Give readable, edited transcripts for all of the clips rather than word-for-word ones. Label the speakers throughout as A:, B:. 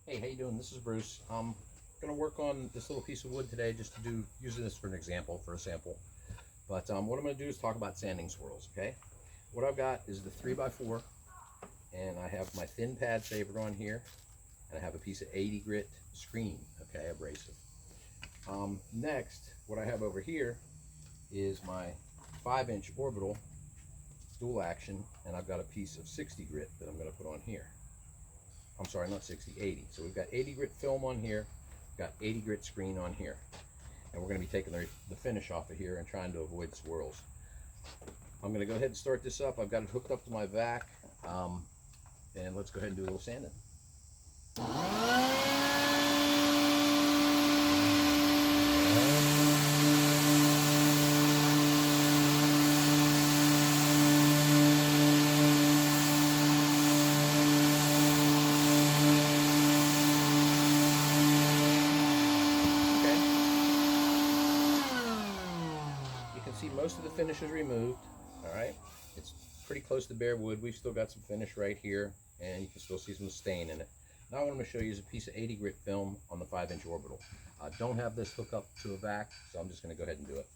A: Hey, how you doing? This is Bruce. I'm going to work on this little piece of wood today just to do, using this for an example, for a sample. But what I'm going to do is talk about sanding swirls, okay? What I've got is the 3x4, and I have my thin pad saver on here, and I have a piece of 80 grit screen, okay, abrasive. Next, what I have over here is my 5-inch orbital dual action, and I've got a piece of 60 grit that I'm going to put on here. I'm sorry, not 60, 80. So we've got 80 grit film on here, we've got 80 grit screen on here. And we're going to be taking the finish off of here and trying to avoid swirls. I'm going to go ahead and start this up. I've got it hooked up to my vac. And let's go ahead and do a little sanding. See, most of the finish is removed. All right, it's pretty close to bare wood. We've still got some finish right here, and you can still see some stain in it. Now what I'm going to show you is a piece of 80 grit film on the 5-inch orbital. I don't have this hooked up to a vac, so I'm just going to go ahead and do it.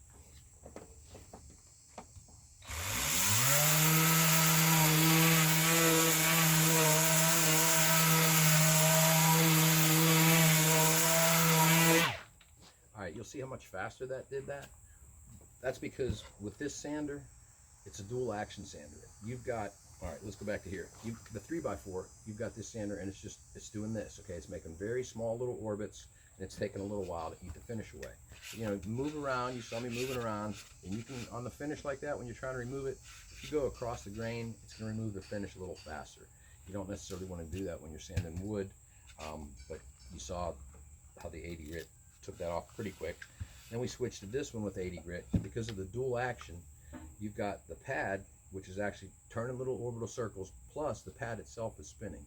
A: All right, you'll see how much faster that did that. That's because with this sander, it's a dual action sander. You've got, all right, let's go back to here. The 3x4, you've got this sander and it's doing this, okay? It's making very small little orbits, and it's taking a little while to eat the finish away. You know, move around, you saw me moving around, and you can, on the finish like that, when you're trying to remove it, if you go across the grain, it's gonna remove the finish a little faster. You don't necessarily wanna do that when you're sanding wood, but you saw how the 80 grit took that off pretty quick. Then we switched to this one with 80 grit, and because of the dual action, you've got the pad, which is actually turning little orbital circles, plus the pad itself is spinning.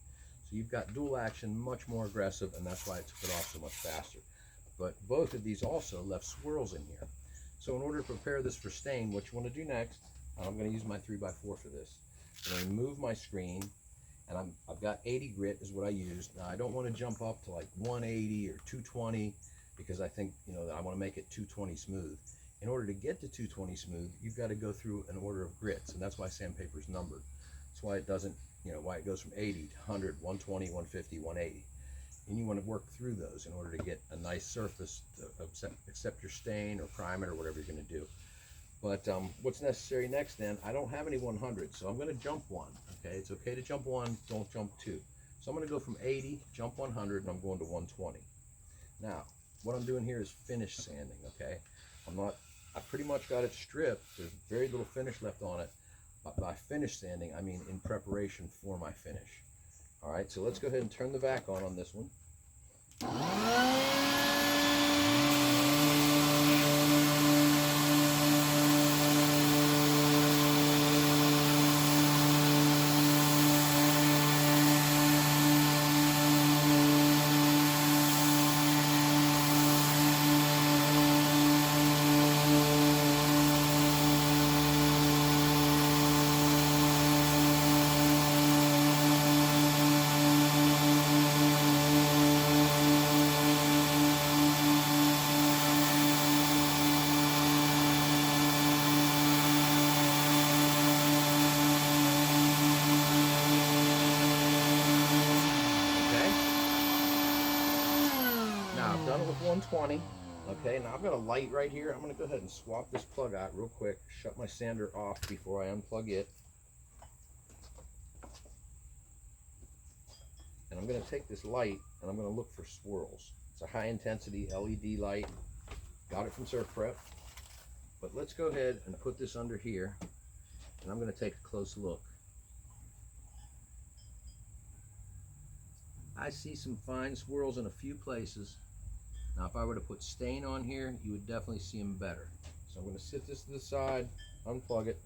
A: So you've got dual action, much more aggressive, and that's why it took it off so much faster. But both of these also left swirls in here. So in order to prepare this for stain, what you want to do next, I'm going to use my 3x4 for this. I'm going to remove my screen, and I've got 80 grit is what I used. Now I don't want to jump up to like 180 or 220, because I think, you know, that I want to make it 220 smooth. In order to get to 220 smooth, you've got to go through an order of grits, and that's why sandpaper is numbered. That's why it doesn't, you know, why it goes from 80 to 100, 120, 150, 180. And you want to work through those in order to get a nice surface to accept your stain or prime it or whatever you're going to do. But what's necessary next then, I don't have any 100, so I'm going to jump one, okay? It's okay to jump one, don't jump two. So I'm going to go from 80, jump 100, and I'm going to 120. Now, what I'm doing here is finish sanding, okay? I pretty much got it stripped. There's very little finish left on it. But by finish sanding, I mean in preparation for my finish. All right, so let's go ahead and turn the vac on this one. I've done it with 120. Okay, now I've got a light right here. I'm going to go ahead and swap this plug out real quick, shut my sander off before I unplug it. And I'm going to take this light and I'm going to look for swirls. It's a high intensity LED light. Got it from SurfPrep. But let's go ahead and put this under here, and I'm going to take a close look. I see some fine swirls in a few places. Now if I were to put stain on here, you would definitely see them better. So I'm going to sit this to the side, unplug it,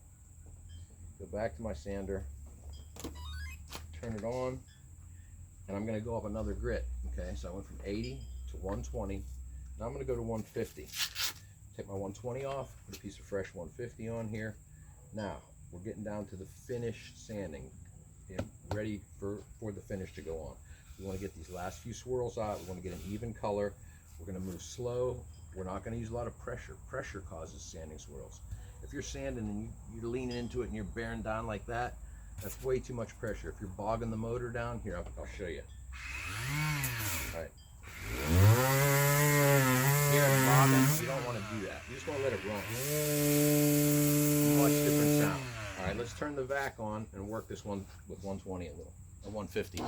A: go back to my sander, turn it on, and I'm going to go up another grit. Okay, so I went from 80 to 120. Now I'm going to go to 150. Take my 120 off, put a piece of fresh 150 on here. Now we're getting down to the finish sanding, ready for the finish to go on. We want to get these last few swirls out. We want to get an even color. We're going to move slow. We're not going to use a lot of pressure. Pressure causes sanding swirls. If you're sanding and you're leaning into it and you're bearing down like that, that's way too much pressure. If you're bogging the motor down, here, I'll show you. All right. Here it's bogging. You don't want to do that. You just want to let it run. Much different sound. All right, let's turn the vac on and work this one with 120 a little, or 150.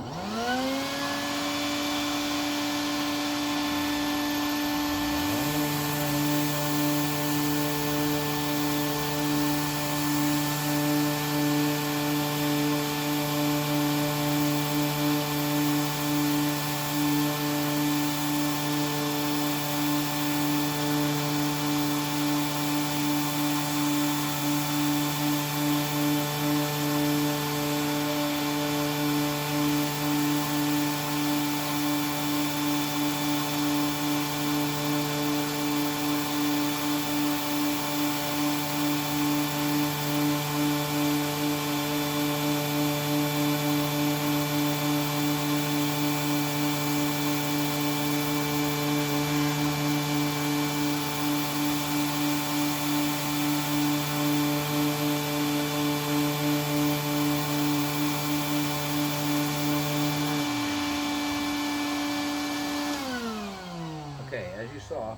A: Okay, as you saw,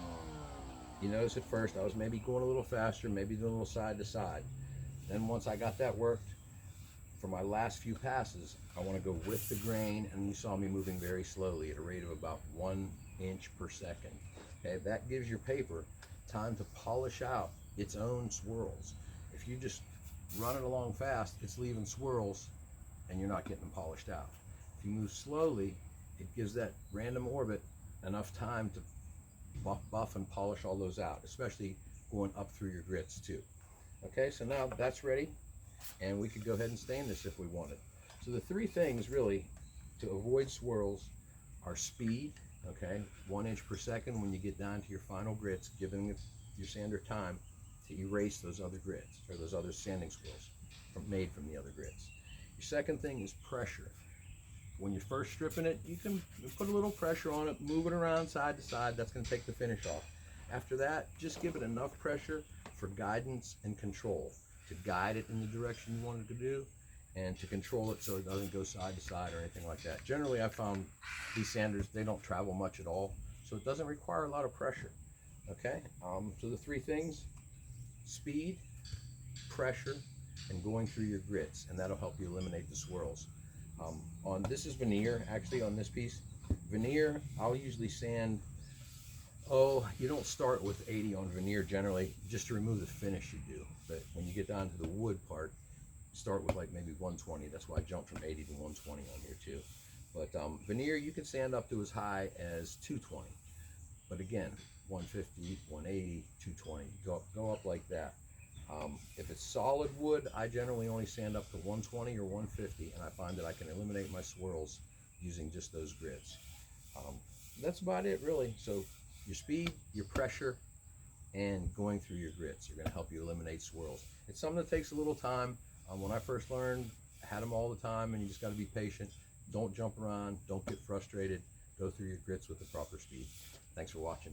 A: you notice at first I was maybe going a little faster, maybe doing a little side to side. Then once I got that worked, for my last few passes, I want to go with the grain, and you saw me moving very slowly at a rate of about 1 inch per second. Okay, that gives your paper time to polish out its own swirls. If you just run it along fast, it's leaving swirls and you're not getting them polished out. If you move slowly, it gives that random orbit enough time to buff and polish all those out, especially going up through your grits too. Okay, so now that's ready, and we could go ahead and stain this if we wanted. So the three things really to avoid swirls are speed, okay, 1 inch per second when you get down to your final grits, giving your sander time to erase those other grits, or those other sanding swirls made from the other grits. Your second thing is pressure. When you're first stripping it, you can put a little pressure on it, move it around side to side. That's going to take the finish off. After that, just give it enough pressure for guidance and control, to guide it in the direction you want it to do, and to control it so it doesn't go side to side or anything like that. Generally, I found these sanders, they don't travel much at all, so it doesn't require a lot of pressure. Okay, so the three things: speed, pressure, and going through your grits, and that'll help you eliminate the swirls. This is veneer, actually, on this piece. Veneer, I'll usually sand, you don't start with 80 on veneer generally, just to remove the finish you do. But when you get down to the wood part, start with like maybe 120. That's why I jumped from 80 to 120 on here too. But veneer, you can sand up to as high as 220. But again, 150, 180, 220, go up like that. If it's solid wood, I generally only sand up to 120 or 150, and I find that I can eliminate my swirls using just those grits. That's about it, really. So your speed, your pressure, and going through your grits are going to help you eliminate swirls. It's something that takes a little time. When I first learned, I had them all the time, and you just got to be patient. Don't jump around. Don't get frustrated. Go through your grits with the proper speed. Thanks for watching.